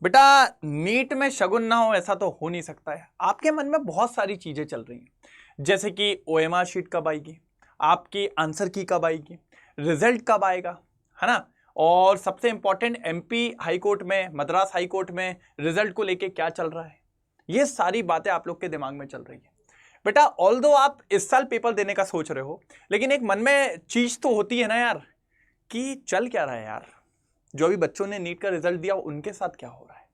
बेटा नीट में शगुन ना हो ऐसा तो हो नहीं सकता है। आपके मन में बहुत सारी चीजें चल रही हैं, जैसे कि ओएमआर शीट कब आएगी, आपकी आंसर की कब आएगी, रिजल्ट कब आएगा, है ना। और सबसे इंपॉर्टेंट एमपी हाई कोर्ट में, मद्रास हाई कोर्ट में रिजल्ट को लेके क्या चल रहा है। ये सारी बातें आप लोग के दिमाग में चल रही है। बेटा ऑल्दो आप इस साल पेपर देने का सोच रहे हो, लेकिन एक मन में चीज तो होती है ना यार, कि चल क्या रहा है यार, जो अभी बच्चों ने नीट का रिजल्ट दिया उनके साथ क्या हो रहा है,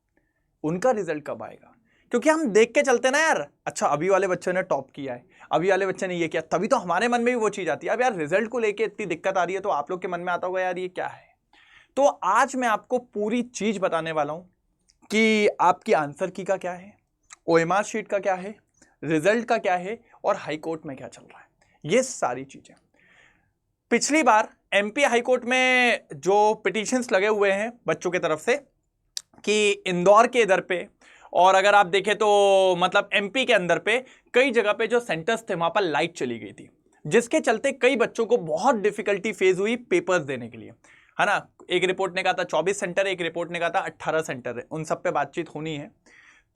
उनका रिजल्ट कब आएगा। क्योंकि हम देख के चलते ना यार, अच्छा अभी वाले बच्चों ने टॉप किया है, अभी वाले बच्चे ने ये किया, तभी तो हमारे मन में भी वो चीज आती है। अब यार रिजल्ट को लेके इतनी दिक्कत आ रही है तो आप लोग के मन में आता होगा यार ये क्या है। तो आज मैं आपको पूरी चीज बताने वाला हूं कि आपकी आंसर की का क्या है, ओएमआर शीट का क्या है, रिजल्ट का क्या है, और हाई कोर्ट में क्या चल रहा है, ये सारी चीजें। पिछली बार एमपी हाई कोर्ट में जो पिटीशंस लगे हुए हैं बच्चों की तरफ से कि इंदौर के इधर पे, और अगर आप देखें तो मतलब एमपी के अंदर पे कई जगह पे जो सेंटर्स थे वहां पर लाइट चली गई थी, जिसके चलते कई बच्चों को बहुत डिफिकल्टी फेस हुई पेपर्स देने के लिए, है ना। एक रिपोर्ट ने कहा था 24 सेंटर, एक रिपोर्ट ने कहा था 18 सेंटर है, उन सब पे बातचीत होनी है।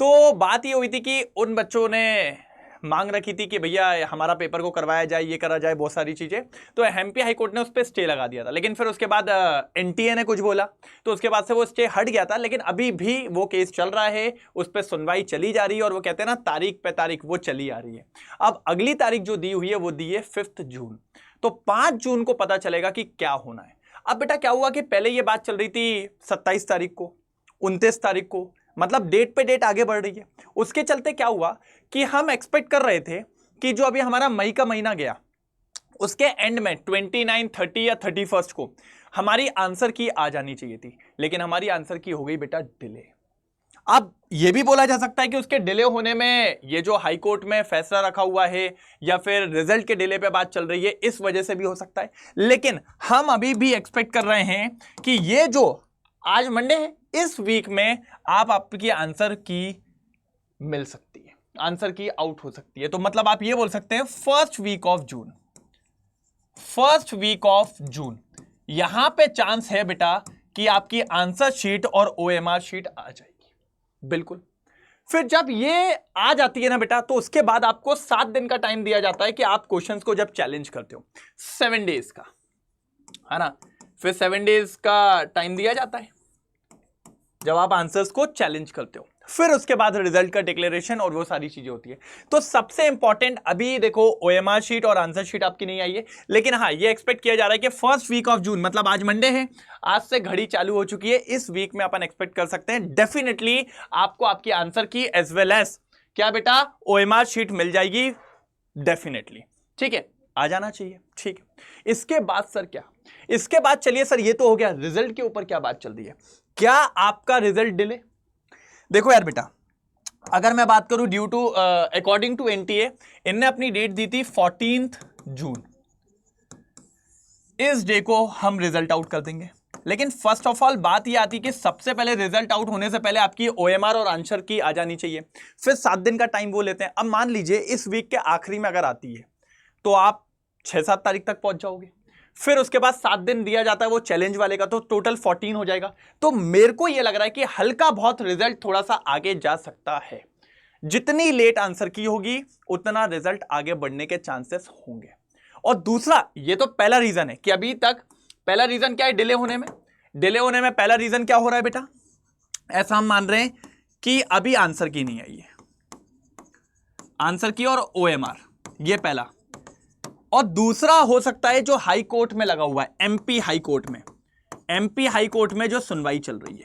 तो बात ये हुई थी कि उन बच्चों ने मांग रखी थी कि भैया हमारा पेपर को करवाया जाए, ये करा जाए, बहुत सारी चीजें। तो एमपी हाई कोर्ट ने उस पर स्टे लगा दिया था, लेकिन फिर उसके बाद एनटीए ने कुछ बोला तो उसके बाद से वो स्टे हट गया था। लेकिन अभी भी वो केस चल रहा है, उस पर सुनवाई चली जा रही है, और वो कहते हैं ना तारीख पे तारीख वो चली आ रही है। अब अगली तारीख जो दी हुई है वो दी है 5 जून। तो 5 जून को पता चलेगा कि क्या होना है। अब बेटा क्या हुआ कि पहले ये बात चल रही थी 27 तारीख को, 29 तारीख को, मतलब डेट पे डेट आगे बढ़ रही है। उसके चलते क्या हुआ कि हम एक्सपेक्ट कर रहे थे कि जो अभी हमारा मई का महीना गया उसके एंड में 29, 30 या 31 को हमारी आंसर की आ जानी चाहिए थी, लेकिन हमारी आंसर की हो गई बेटा डिले। अब यह भी बोला जा सकता है कि उसके डिले होने में ये जो हाई कोर्ट में फैसला रखा हुआ है या फिर रिजल्ट के डिले पे बात चल रही है, इस वजह से भी हो सकता है। लेकिन हम अभी भी एक्सपेक्ट कर रहे हैं कि ये जो आज मंडे है, इस वीक में आपकी आंसर की मिल सकती है, आंसर की आउट हो सकती है। तो मतलब आप ये बोल सकते हैं first week of June, first week of June यहां पे चांस है बेटा कि आपकी आंसर शीट और ओएमआर शीट आ जाएगी। बिल्कुल। फिर जब ये आ जाती है ना बेटा, तो उसके बाद आपको 7 दिन का टाइम दिया जाता है कि आप क्वेश्चंस को जब चैलेंज करते हो, 7 डेज का, है ना। फिर 7 डेज का टाइम दिया जाता है जब आप आंसर्स को चैलेंज करते हो। फिर उसके बाद रिजल्ट का डिक्लेरेशन और वो सारी चीजें होती है। तो सबसे इंपॉर्टेंट अभी देखो ओएमआर शीट और आंसर शीट आपकी नहीं आई है, लेकिन हाँ ये एक्सपेक्ट किया जा रहा है कि फर्स्ट वीक ऑफ जून, मतलब आज मंडे है, आज से घड़ी चालू हो चुकी है, इस वीक में अपन एक्सपेक्ट कर सकते हैं डेफिनेटली आपको आपकी आंसर की एज वेल एज क्या बेटा ओएमआर शीट मिल जाएगी डेफिनेटली। ठीक है, आ जाना चाहिए। ठीक है, इसके बाद सर क्या, इसके बाद चलिए सर ये तो हो गया, रिजल्ट के ऊपर क्या बात चल रही है, क्या आपका रिजल्ट डिले। देखो यार बेटा, अगर मैं बात करूं due to according to NTA, इनने अपनी डेट दी थी 14 जून, इस डे को हम रिजल्ट आउट कर देंगे। लेकिन फर्स्ट ऑफ ऑल बात यह आती कि सबसे पहले रिजल्ट आउट होने से पहले आपकी ओएमआर और आंसर की आ जानी चाहिए। फिर 7 दिन का टाइम वो लेते हैं। अब मान लीजिए इस वीक के आखिरी में अगर आती है तो आप 6-7 तारीख तक पहुंच जाओगे। फिर उसके बाद 7 दिन दिया जाता है वो चैलेंज वाले का, तो टोटल 14 हो जाएगा। तो मेरे को यह लग रहा है कि हल्का बहुत रिजल्ट थोड़ा सा आगे जा सकता है। जितनी लेट आंसर की होगी उतना रिजल्ट आगे बढ़ने के चांसेस होंगे। और दूसरा, ये तो पहला रीजन है कि अभी तक, पहला रीजन क्या है डिले होने में, डिले होने में पहला रीजन क्या हो रहा है बेटा, ऐसा हम मान रहे हैं कि अभी आंसर की नहीं आई है, आंसर की और ओएमआर, ये पहला। और दूसरा हो सकता है जो हाई कोर्ट में लगा हुआ है, एमपी हाई कोर्ट में, एमपी हाई कोर्ट में जो सुनवाई चल रही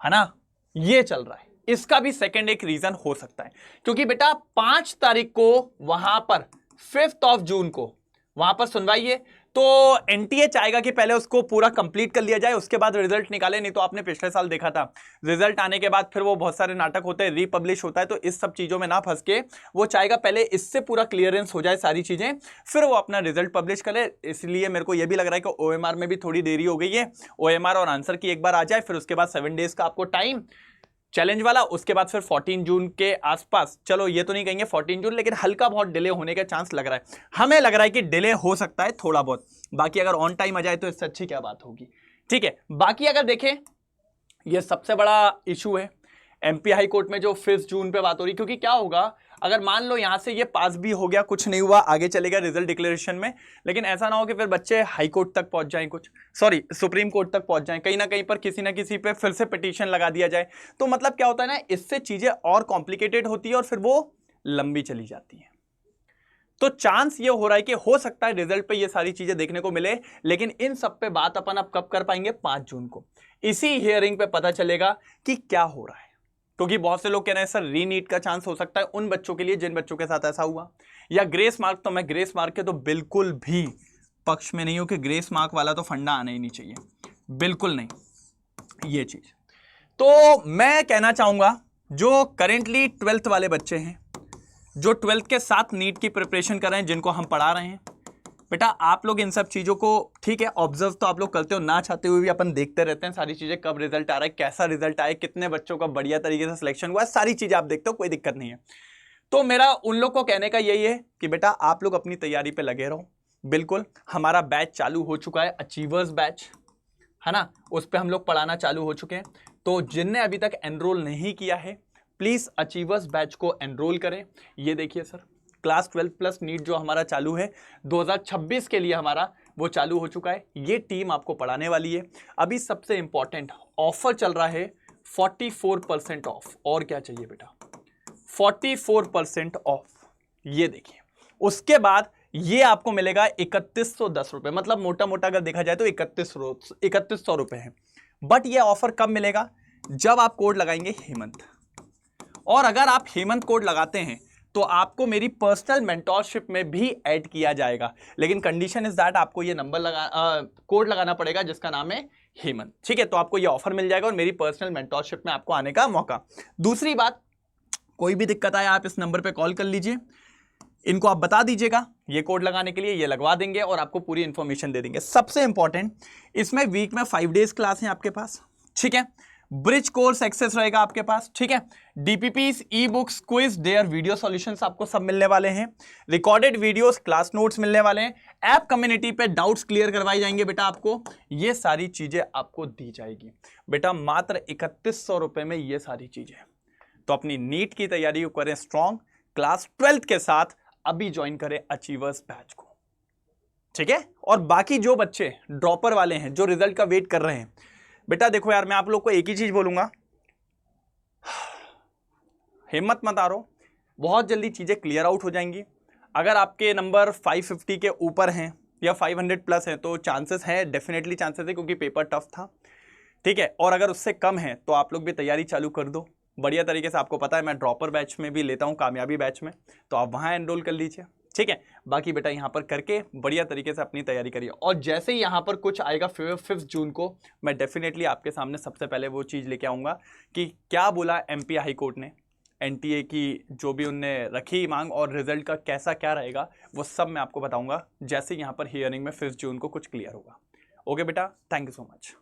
है ना, ये चल रहा है, इसका भी सेकंड एक रीजन हो सकता है। क्योंकि बेटा 5 तारीख को वहां पर 5th ऑफ जून को वहां पर सुनवाई है, तो एनटीए चाहेगा कि पहले उसको पूरा कंप्लीट कर लिया जाए, उसके बाद रिजल्ट निकाले। नहीं तो आपने पिछले साल देखा था, रिजल्ट आने के बाद फिर वो बहुत सारे नाटक होते हैं, रीपब्लिश होता है। तो इस सब चीजों में ना फंस के वो चाहेगा पहले इससे पूरा क्लियरेंस हो जाए सारी चीजें, फिर वो अपना रिजल्ट पब्लिश करे। इसलिए मेरे को यह भी लग रहा है कि ओएमआर में भी थोड़ी देरी हो गई है। ओएमआर और आंसर की एक बार आ जाए, फिर उसके बाद 7 डेज का आपको टाइम चैलेंज वाला, उसके बाद फिर 14 जून के आसपास, चलो ये तो नहीं कहेंगे 14 जून, लेकिन हल्का बहुत डिले होने का चांस लग रहा है। हमें लग रहा है कि डिले हो सकता है थोड़ा बहुत, बाकी अगर ऑन टाइम आ जाए तो इससे अच्छी क्या बात होगी। ठीक है, बाकी अगर देखें ये सबसे बड़ा इशू है एमपी हाई कोर्ट में जो 5 जून पे बात हो रही, क्योंकि क्या होगा अगर मान लो यहां से ये पास भी हो गया, कुछ नहीं हुआ, आगे चलेगा रिजल्ट डिक्लेरेशन में, लेकिन ऐसा ना हो कि फिर बच्चे हाई कोर्ट तक पहुंच जाएं, सुप्रीम कोर्ट तक पहुंच जाएं, कहीं ना कहीं पर किसी ना किसी पे फिर से पिटीशन लगा दिया जाए। तो मतलब क्या होता है ना, इससे चीजें और कॉम्प्लिकेटेड होती है और फिर वो लंबी चली जाती है। तो चांस ये हो रहा है कि हो सकता है रिजल्ट पे ये सारी चीजें देखने को मिले, लेकिन इन सब पे बात अपन अब कब कर पाएंगे, 5 जून को। इसी हियरिंग पे पता चलेगा कि क्या हो रहा है, क्योंकि बहुत से लोग कह रहे हैं सर रीनीट का चांस हो सकता है उन बच्चों के लिए जिन बच्चों के साथ ऐसा हुआ, या ग्रेस मार्क। तो मैं ग्रेस मार्क के तो बिल्कुल भी पक्ष में नहीं हूं कि ग्रेस मार्क वाला तो फंडा आना ही नहीं चाहिए, बिल्कुल नहीं ये चीज। तो मैं कहना चाहूंगा जो करेंटली 12th वाले बच्चे हैं, जो 12th के साथ नीट की प्रिपरेशन कर रहे हैं, जिनको हम पढ़ा रहे हैं, बेटा आप लोग इन सब चीज़ों को ठीक है ऑब्जर्व तो आप लोग करते हो, ना चाहते हुए भी अपन देखते रहते हैं सारी चीज़ें, कब रिजल्ट आ रहा है, कैसा रिजल्ट आया, कितने बच्चों का बढ़िया तरीके से सिलेक्शन हुआ है, सारी चीज़ें आप देखते हो, कोई दिक्कत नहीं है। तो मेरा उन लोग को कहने का यही है कि बेटा आप लोग अपनी तैयारी पर लगे रहो। बिल्कुल हमारा बैच चालू हो चुका है, अचीवर्स बैच है ना, उस पर हम लोग पढ़ाना चालू हो चुके हैं। तो जिनने अभी तक एनरोल नहीं किया है प्लीज अचीवर्स बैच को एनरोल करें। ये देखिए सर, क्लास 12 प्लस नीट जो हमारा चालू है 2026 के लिए हमारा वो चालू हो चुका है। ये टीम आपको पढ़ाने वाली है। अभी सबसे इंपॉर्टेंट ऑफर चल रहा है 44% ऑफ। और क्या चाहिए बेटा, 44% ऑफ। ये देखिए, उसके बाद ये आपको मिलेगा 3110 रुपए, मतलब मोटा मोटा अगर देखा जाए तो 3100 रुपए है। बट ये ऑफर कब मिलेगा, जब आप कोड लगाएंगे हेमंत। और अगर आप हेमंत कोड लगाते हैं तो आपको मेरी पर्सनल मेंटोरशिप में भी ऐड किया जाएगा, लेकिन कंडीशन इज दैट आपको ये नंबर कोड लगाना पड़ेगा जिसका नाम है हेमंत। ठीक है, तो आपको ये ऑफर मिल जाएगा और मेरी पर्सनल मेंटोरशिप में आपको आने का मौका। दूसरी बात, कोई भी दिक्कत आए आप इस नंबर पे कॉल कर लीजिए, इनको आप बता दीजिएगा ये कोड लगाने के लिए, ये लगवा देंगे और आपको पूरी इंफॉर्मेशन दे देंगे। सबसे इंपॉर्टेंट, इसमें वीक में 5 डेज क्लास है आपके पास, ठीक है। ब्रिज कोर्स एक्सेस रहेगा आपके पास, ठीक है। DPPs, ebooks, quiz, dare, video solutions आपको सब मिलने वाले हैं। रिकॉर्डेड वीडियोस, क्लास नोट्स मिलने वाले हैं। ऐप कम्युनिटी पे डाउट्स क्लियर करवाई जाएंगे बेटा आपको। ये सारी चीजें आपको दी जाएगी बेटा मात्र 3100 रुपए में, ये सारी चीजें। तो अपनी नीट की तैयारी को करें स्ट्रॉन्ग, क्लास 12th के साथ अभी ज्वाइन करें अचीवर्स बैच को, ठीक है। और बाकी जो बच्चे ड्रॉपर वाले हैं, जो रिजल्ट का वेट कर रहे हैं, बेटा देखो यार, मैं आप लोग को एक ही चीज बोलूंगा, हिम्मत मत हारो, बहुत जल्दी चीजें क्लियर आउट हो जाएंगी। अगर आपके नंबर 550 के ऊपर हैं या 500 प्लस हैं तो चांसेस हैं, डेफिनेटली चांसेस है, क्योंकि पेपर टफ था, ठीक है। और अगर उससे कम है तो आप लोग भी तैयारी चालू कर दो बढ़िया तरीके से। आपको पता है मैं ड्रॉपर बैच में भी लेता हूं, कामयाबी बैच में, तो आप वहां एनरोल कर लीजिए, ठीक है। बाकी बेटा यहाँ पर करके बढ़िया तरीके से अपनी तैयारी करिए। और जैसे ही यहाँ पर कुछ आएगा 5 जून को, मैं डेफिनेटली आपके सामने सबसे पहले वो चीज़ लेके आऊँगा कि क्या बोला एमपी हाई कोर्ट ने, एनटीए की जो भी उनने रखी मांग और रिजल्ट का कैसा क्या रहेगा, वो सब मैं आपको बताऊँगा जैसे यहाँ पर हियरिंग में 5 जून को कुछ क्लियर होगा। ओके बेटा, थैंक यू सो मच।